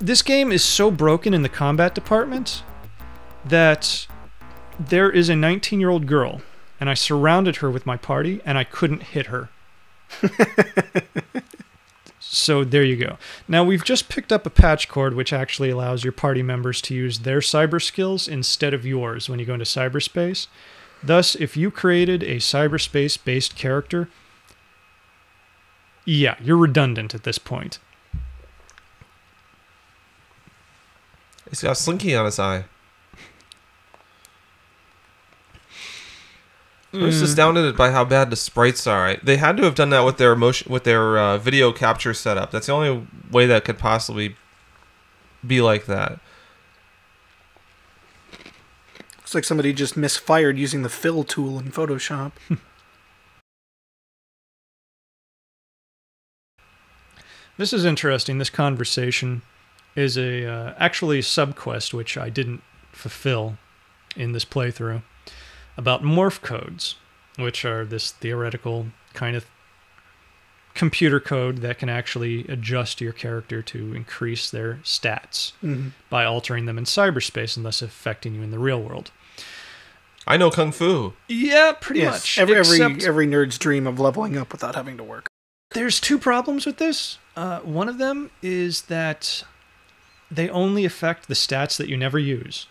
This game is so broken in the combat department that there is a 19-year-old girl, and I surrounded her with my party, and I couldn't hit her. So there you go. Now, we've just picked up a patch cord which actually allows your party members to use their cyber skills instead of yours when you go into cyberspace. Thus, if you created a cyberspace-based character, yeah, you're redundant at this point. He's got a slinky on his eye. I was astounded by how bad the sprites are. They had to have done that with their video capture setup. That's the only way that could possibly be like that. Looks like somebody just misfired using the fill tool in Photoshop. This is interesting. This conversation is actually a subquest which I didn't fulfill in this playthrough, about morph codes, which are this theoretical kind of computer code that can actually adjust your character to increase their stats by altering them in cyberspace and thus affecting you in the real world. I know Kung Fu. Yeah, pretty much. Every nerd's dream of leveling up without having to work. There's two problems with this. One of them is that they only affect the stats that you never use.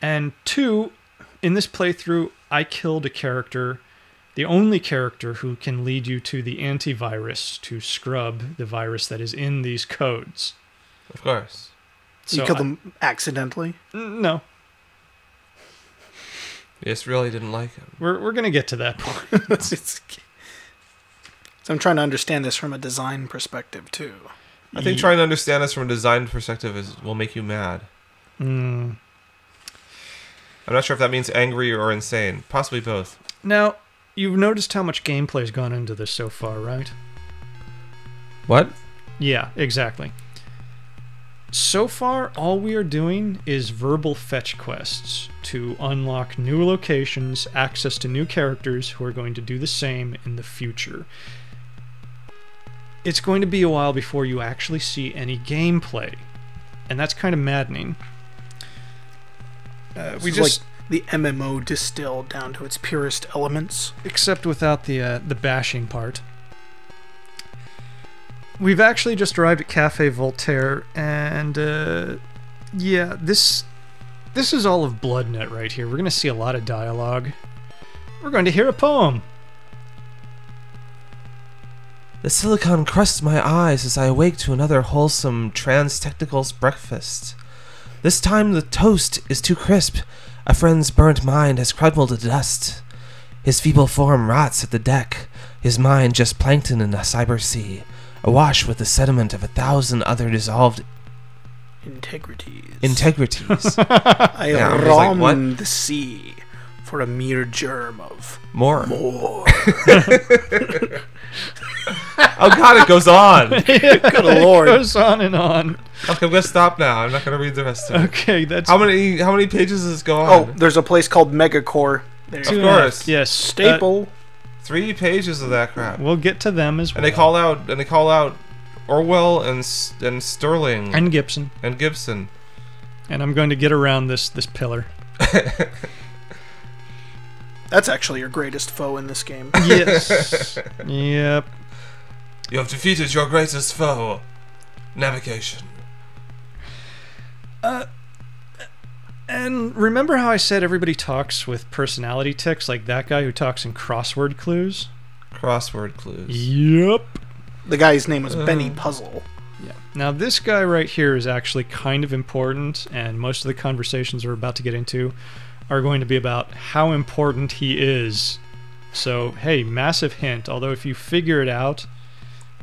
And two, in this playthrough, I killed a character, the only character who can lead you to the antivirus to scrub the virus that is in these codes. Of course. So you killed them accidentally? No. You just really didn't like him. We're going to get to that point. So I'm trying to understand this from a design perspective, too. I think trying to understand this from a design perspective will make you mad. I'm not sure if that means angry or insane. Possibly both. Now, you've noticed how much gameplay's gone into this so far, right? What? Yeah, exactly. So far, all we are doing is verbal fetch quests to unlock new locations, access to new characters who are going to do the same in the future. It's going to be a while before you actually see any gameplay, and that's kind of maddening. We just like the MMO distilled down to its purest elements, except without the bashing part. We've actually just arrived at Cafe Voltaire, and yeah, this is all of BloodNet right here. We're going to see a lot of dialogue. We're going to hear a poem. The silicon crusts my eyes as I awake to another wholesome trans-technicals breakfast. This time the toast is too crisp. A friend's burnt mind has crumbled to dust. His feeble form rots at the deck, his mind just plankton in a cyber sea, awash with the sediment of 1,000 other dissolved integrities. I rom the sea for a mere germ of more. Oh God, it goes on. Good Lord. It goes on and on. Okay, I'm gonna stop now. I'm not gonna read the rest of it. Okay, that's... How many pages does this go on? Oh, there's a place called Megacore. Of course. Yes. Staple. 3 pages of that crap. We'll get to them as well. And they call out Orwell and Sterling. And Gibson. And I'm going to get around this pillar. That's actually your greatest foe in this game. Yes. Yep. You have defeated your greatest foe. Navigation. And remember how I said everybody talks with personality tics, like that guy who talks in crossword clues? Crossword clues. Yep. The guy's name was Benny Puzzle. Yeah. Now this guy right here is actually kind of important, and most of the conversations we're about to get into are going to be about how important he is. So, hey, massive hint, although if you figure it out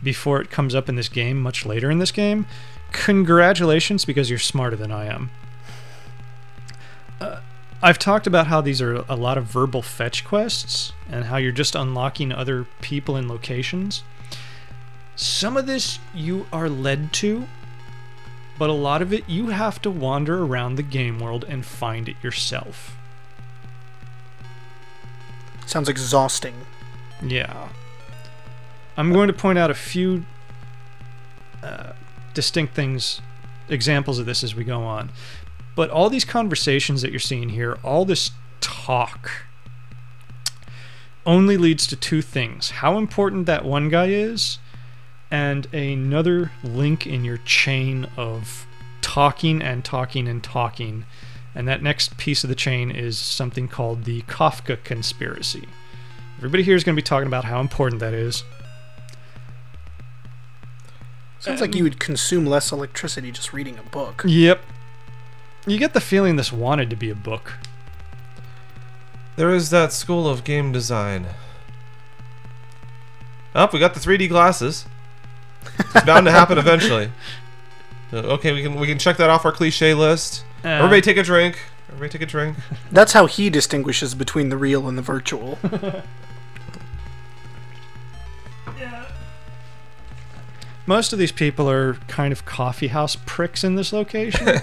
before it comes up in this game, much later in this game, congratulations, because you're smarter than I am. I've talked about how these are a lot of verbal fetch quests, and how you're just unlocking other people and locations. Some of this you are led to, but a lot of it you have to wander around the game world and find it yourself. Sounds exhausting. Yeah. I'm going to point out a few distinct things examples of this as we go on. But all these conversations that you're seeing here, all this talk, only leads to two things. How important that one guy is, and another link in your chain of talking and talking and talking. And that next piece of the chain is something called the Kafka conspiracy. Everybody here is going to be talking about how important that is. Sounds like you would consume less electricity just reading a book. Yep. You get the feeling this wanted to be a book. There is that school of game design. Oh, we got the 3D glasses. It's bound to happen eventually. Okay, we can check that off our cliche list. Everybody take a drink. Everybody take a drink. That's how he distinguishes between the real and the virtual. Most of these people are kind of coffee house pricks in this location.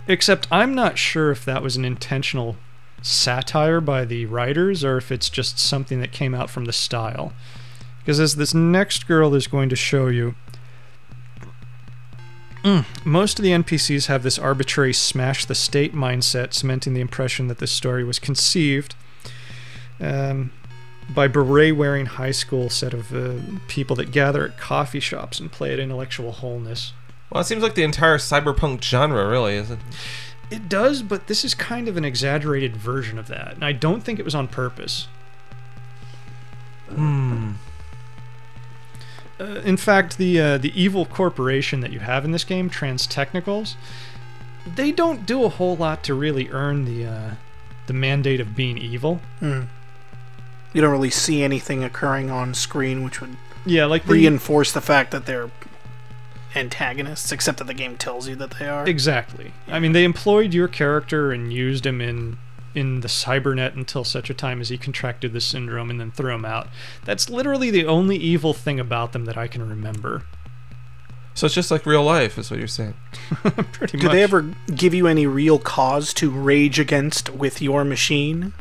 Except I'm not sure if that was an intentional satire by the writers or if it's just something that came out from the style. Because as this next girl is going to show you, most of the NPCs have this arbitrary smash the state mindset, cementing the impression that this story was conceived by beret-wearing high school set of people that gather at coffee shops and play at intellectual wholeness. Well, it seems like the entire cyberpunk genre, really, isn't it? It does, but this is kind of an exaggerated version of that, and I don't think it was on purpose. In fact, the evil corporation that you have in this game, Trans Technicals, they don't do a whole lot to really earn the mandate of being evil. You don't really see anything occurring on screen which would like reinforce the fact that they're antagonists, except that the game tells you that they are. Exactly. I mean, they employed your character and used him in the cybernet until such a time as he contracted the syndrome and then threw him out. That's literally the only evil thing about them that I can remember. So it's just like real life, is what you're saying. Pretty much. Do they ever give you any real cause to rage against with your machine?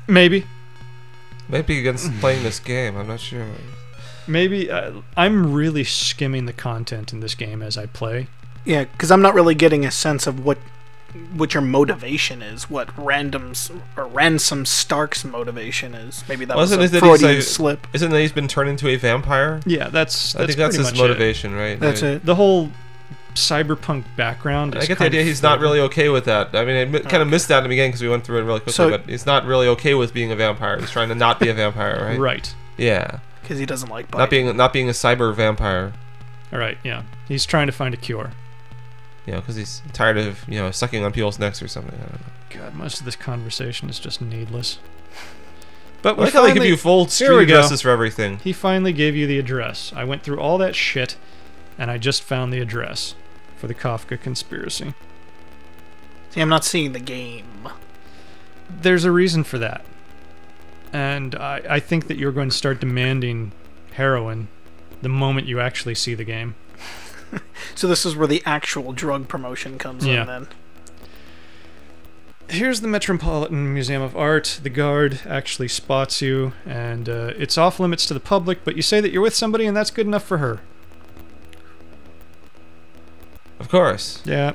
Maybe. Maybe against playing this game, I'm not sure. Maybe. I'm really skimming the content in this game as I play. Yeah, because I'm not really getting a sense of what your motivation is, what Ransom Stark's motivation is. Maybe that was a Freudian slip. Isn't that he's been turned into a vampire? Yeah, that's I think that's his motivation, right? That's it. The whole cyberpunk background is I get the idea he's not really okay with that. I mean, I kind of missed that in the beginning because we went through it really quickly, but he's not really okay with being a vampire. He's trying to not be a vampire, right? Right. Yeah. Because he doesn't like biting. Not being a cyber vampire. All right, yeah. He's trying to find a cure. Yeah, because he's tired of, sucking on people's necks or something. I don't know. God, most of this conversation is just needless. But I like how they give you full street addresses for everything. He finally gave you the address. I went through all that shit, and I just found the address for the Kafka conspiracy. See, I'm not seeing the game. There's a reason for that. And I think that you're going to start demanding heroin the moment you actually see the game. So this is where the actual drug promotion comes in, then. Here's the Metropolitan Museum of Art. The guard actually spots you, and it's off limits to the public, but you say that you're with somebody, and that's good enough for her. Of course. Yeah.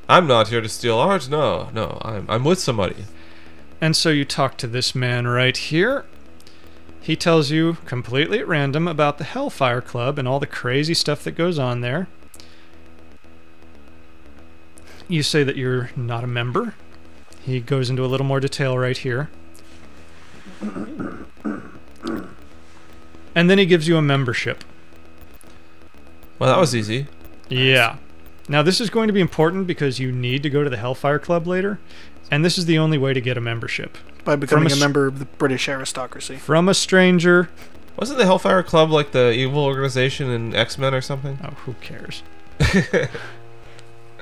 I'm not here to steal art. No, I'm with somebody. And so you talk to this man right here. He tells you completely at random about the Hellfire Club and all the crazy stuff that goes on there. You say that you're not a member. He goes into a little more detail right here. And then he gives you a membership. Well, that was easy. Yeah. Now this is going to be important because you need to go to the Hellfire Club later, and this is the only way to get a membership. By becoming a member of the British aristocracy. From a stranger. Wasn't the Hellfire Club like the evil organization in X-Men or something? Oh, who cares?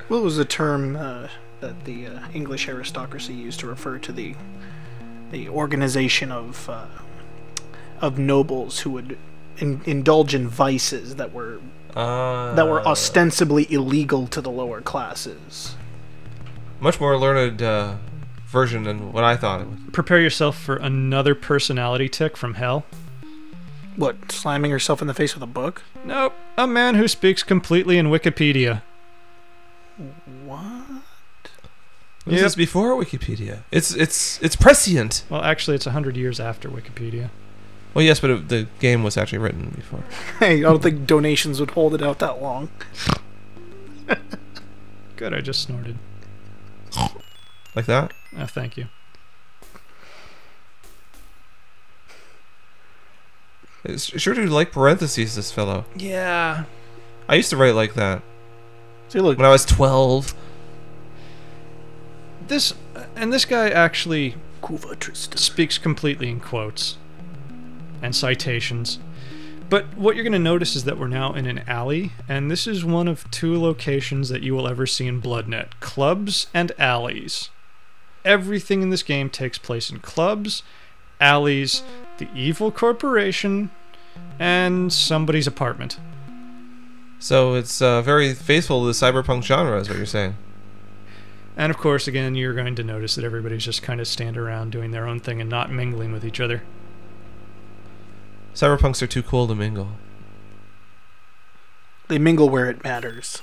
What was the term that the English aristocracy used to refer to the organization of nobles who would indulge in vices that were ostensibly illegal to the lower classes? Much more learned version than what I thought it was. Prepare yourself for another personality tick from hell. What, slamming herself in the face with a book? Nope. A man who speaks completely in Wikipedia. What? Was this before Wikipedia? It's prescient. Well, actually, it's 100 years after Wikipedia. Well, yes, but the game was actually written before. Hey, I don't think donations would hold it out that long. Good, I just snorted. Like that? Oh, thank you. Sure do like parentheses, this fellow. Yeah. I used to write like that. See, look. When I was 12. This guy actually Tristan speaks completely in quotes and citations. But what you're going to notice is that we're now in an alley, and this is one of 2 locations that you will ever see in BloodNet. Clubs and alleys. Everything in this game takes place in clubs, alleys, the evil corporation, and somebody's apartment. So it's very faithful to the cyberpunk genre, is what you're saying. And of course, again, you're going to notice that everybody's just kind of standing around doing their own thing and not mingling with each other. Cyberpunks are too cool to mingle. They mingle where it matters.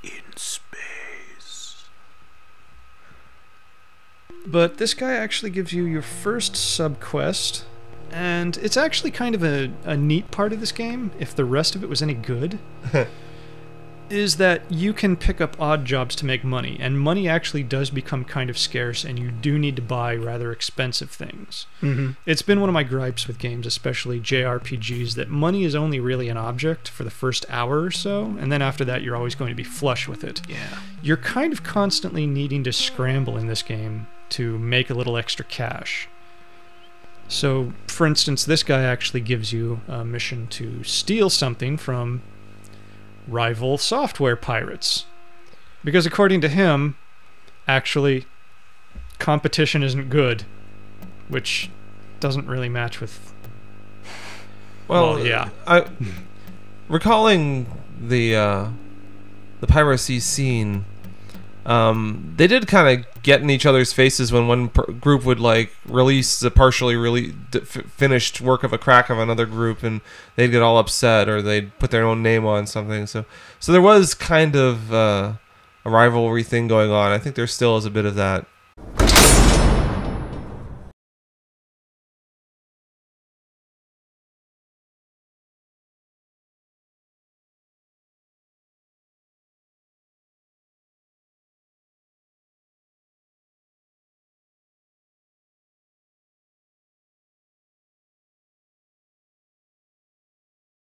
In space. But this guy actually gives you your first sub-quest, and it's actually kind of a neat part of this game, if the rest of it was any good, is that you can pick up odd jobs to make money, and money actually does become kind of scarce, and you do need to buy rather expensive things. Mm-hmm. It's been one of my gripes with games, especially JRPGs, that money is only really an object for the first hour or so, and then after that you're always going to be flush with it. Yeah. You're kind of constantly needing to scramble in this game to make a little extra cash. So, for instance, this guy actually gives you a mission to steal something from rival software pirates. Because according to him, actually, competition isn't good. Which doesn't really match with... Well, yeah. Recalling the piracy scene, they did kind of get in each other's faces when one group would like release the partially finished work of a crack of another group, and they'd get all upset, or they'd put their own name on something. So there was kind of a rivalry thing going on. I think there still is a bit of that